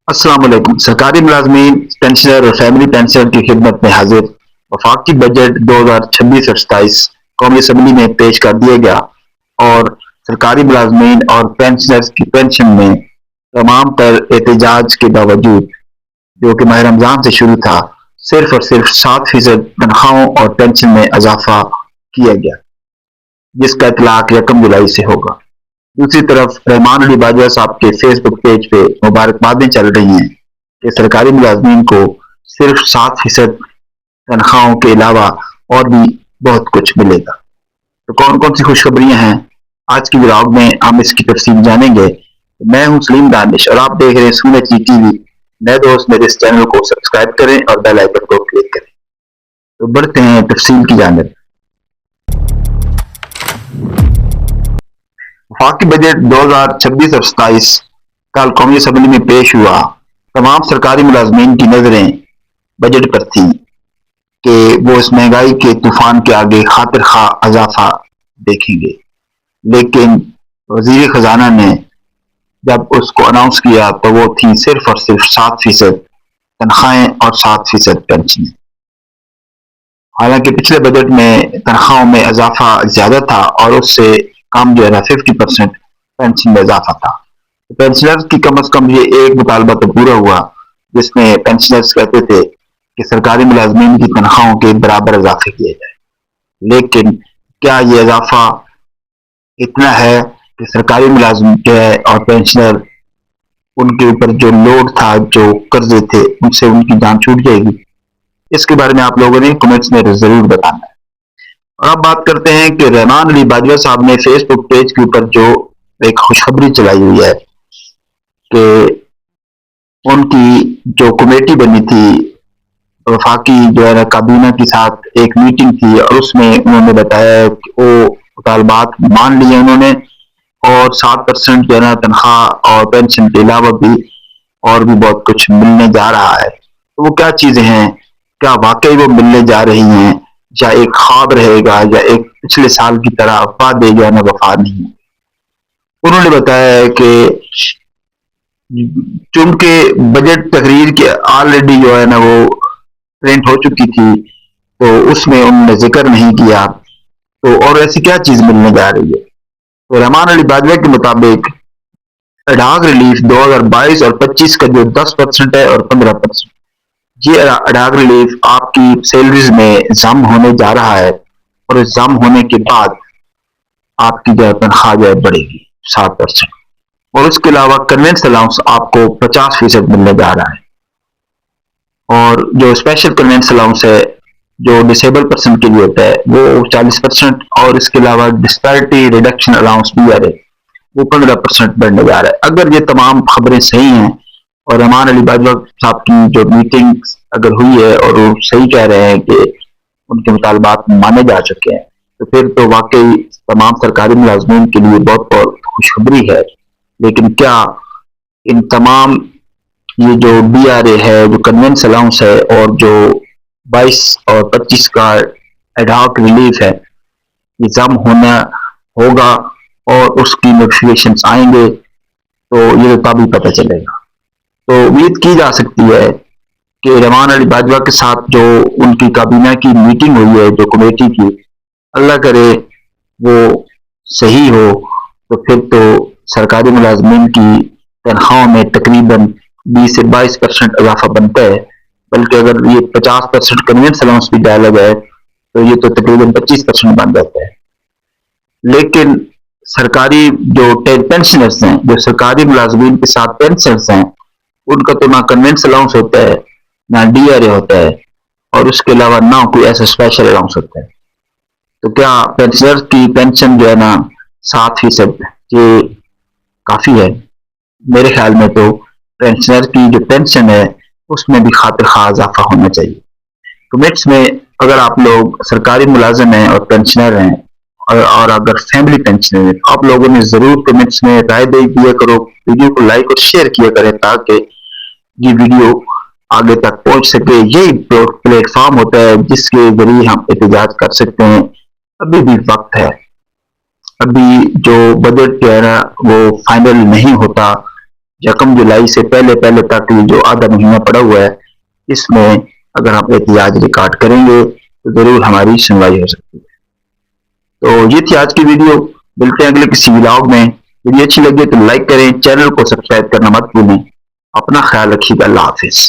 अस्सलाम वालेकुम। सरकारी मुलाजमीन, पेंशनर और फैमिली पेंशनर की खिदमत में हाजिर वफाकी बजट 2026 और 27 कौमी असम्बली में पेश कर दिया गया और सरकारी मुलाजमीन और पेंशनर्स की पेंशन में तमाम तर एहतजाज के बावजूद जो कि माह रमजान से शुरू था, सिर्फ और सिर्फ 7% तनख्वाहों और पेंशन में इजाफा किया गया, जिसका इतलाक 1 जुलाई से होगा। दूसरी तरफ रहमान अली बाजवा साहब के फेसबुक पेज पे मुबारकबादें चल रही हैं कि सरकारी मुलाजमीन को सिर्फ 7% तनख्वाहों के अलावा और भी बहुत कुछ मिलेगा। तो कौन कौन सी खुशखबरियां हैं, आज की ब्लॉग में हम इसकी तफसील जानेंगे। मैं हूं सलीम दानिश और आप देख रहे हैं सूरज जी टीवी। नए दोस्त मेरे इस चैनल को सब्सक्राइब करें और बेल आइकन को क्लिक करें। तो बढ़ते हैं तफसील की जानिब। वफाकी बजट 2026 और 27 कल कौमी असम्बली में पेश हुआ। तमाम सरकारी मुलाजमीन की नजरें बजट पर थी कि वो इस महंगाई के तूफान के आगे खातिर खा इजाफा देखेंगे, लेकिन वजीर खजाना ने जब उसको अनाउंस किया तो वो थी सिर्फ और सिर्फ 7% तनख्वाहें और 7% पेंशन। हालांकि पिछले बजट में तनख्वाहों में इजाफा ज्यादा था और उससे कम जो है ना 50% पेंशन में इजाफा था। तो पेंशनर्स की कम अज कम ये एक मुतालबा तो पूरा हुआ, जिसमें पेंशनर्स कहते थे कि सरकारी मुलाजमीन की तनख्वाहों के बराबर इजाफे किए जाए। लेकिन क्या ये इजाफा इतना है कि सरकारी मुलाजिम जो है और पेंशनर उनके ऊपर जो लोड था, जो कर्जे थे, उनसे उनकी जान छूट जाएगी? इसके बारे में आप लोगों ने कमेंट्स में जरूर बताना है। और अब बात करते हैं कि रहमान अली बाजवा साहब ने फेसबुक पेज के ऊपर जो एक खुशखबरी चलाई हुई है कि उनकी जो कमेटी बनी थी, वफाकी जो है काबीना के साथ एक मीटिंग थी और उसमें उन्होंने बताया कि वो मुतालबात मान लिए उन्होंने और 7% जो है ना तनख्वाह और पेंशन के अलावा भी और भी बहुत कुछ मिलने जा रहा है। तो वो क्या चीजें हैं, क्या वाकई वो मिलने जा रही हैं या एक ख्वाब रहेगा या एक पिछले साल की तरह वादे जो है ना वफा नहीं? उन्होंने बताया है कि चूंकि बजट तकरीर के ऑलरेडी जो है ना वो प्रिंट हो चुकी थी, तो उसमें उन्होंने जिक्र नहीं किया। तो और ऐसी क्या चीज मिलने जा रही है? तो रहमान अली बाजवा के मुताबिक अडाग रिलीफ 2022 और 25 का जो 10% है और 15%, ये अडाग रिलीफ आपकी सैलरीज में जम होने जा रहा है और इस जम होने के बाद आपकी जो तनख्वाह जो है बढ़ेगी 7%। और उसके अलावा कन्वेंस अलाउंस आपको 50% मिलने जा रहा है और जो स्पेशल कन्वेंस अलाउंस है जो डिसेबल पर्सन के लिए होता है वो 40% और इसके अलावा डिस्पैरिटी रिडक्शन अलाउंस भी है वो 15% बढ़ने जा रहा है। अगर ये तमाम खबरें सही हैं और रहमान अली बाजवा साहब की जो मीटिंग अगर हुई है और वो सही कह रहे हैं कि उनके मुतालबात माने जा चुके हैं, तो फिर तो वाकई तमाम सरकारी मुलाजमीन के लिए बहुत बहुत खुशखबरी है। लेकिन क्या इन तमाम ये जो DRA है, जो कन्वेंस अलाउंस है और जो 22 और 25 का एडहॉक रिलीफ है, ये जम होना होगा और उसकी नोटिफिकेशन आएंगे तो ये तभी पता चलेगा। तो उम्मीद की जा सकती है कि रहमान अली बाजवा के साथ जो उनकी काबीना की मीटिंग हुई है, जो कमेटी की, अल्लाह करे वो सही हो, तो फिर तो सरकारी मुलाजमीन की तनख्वाहों में तकरीबन 20 से 22% इजाफा बनता है। बल्कि अगर ये 50% कन्वेंस अलाउंस भी डाला जाए तो ये तो तकरीबन 25% बन जाता है। लेकिन सरकारी जो पेंशनर्स हैं, जो सरकारी मुलाजमीन के साथ पेंशनर्स हैं, उनका तो ना कन्वेंस अलाउंस होता है, ना DRA होता है और उसके अलावा ना कोई ऐसा स्पेशल अलाउंस होता है। तो क्या पेंशनर्स की पेंशन जो है ना 7% ये काफी है? मेरे ख्याल में तो पेंशनर की जो पेंशन है उसमें भी खातिर खा इजाफा होना चाहिए। कमेंट्स में अगर आप लोग सरकारी मुलाजिम हैं और पेंशनर हैं और अगर फैमिली पेंशनर है, तो आप लोगों ने जरूर कमेंट्स में राय दे दिया करो, वीडियो को लाइक और शेयर किया करें ताकि ये वीडियो आगे तक पहुंच सके। यही प्लेटफॉर्म होता है जिसके जरिए हम एहतजाज कर सकते हैं। अभी भी वक्त है, अभी जो बजट जो है ना वो फाइनल नहीं होता, 1 जुलाई से पहले पहले तक ये जो आधा महीना पड़ा हुआ है, इसमें अगर हम एहतियाज रिकॉर्ड करेंगे तो जरूर हमारी सुनवाई हो सकती है। तो ये थी आज की वीडियो। मिलते हैं अगले किसी व्लॉग में। वीडियो अच्छी लगी तो लाइक करें, चैनल को सब्सक्राइब करना मत भूलें। अपना ख्याल रखिएगा। अल्लाह हाफिज।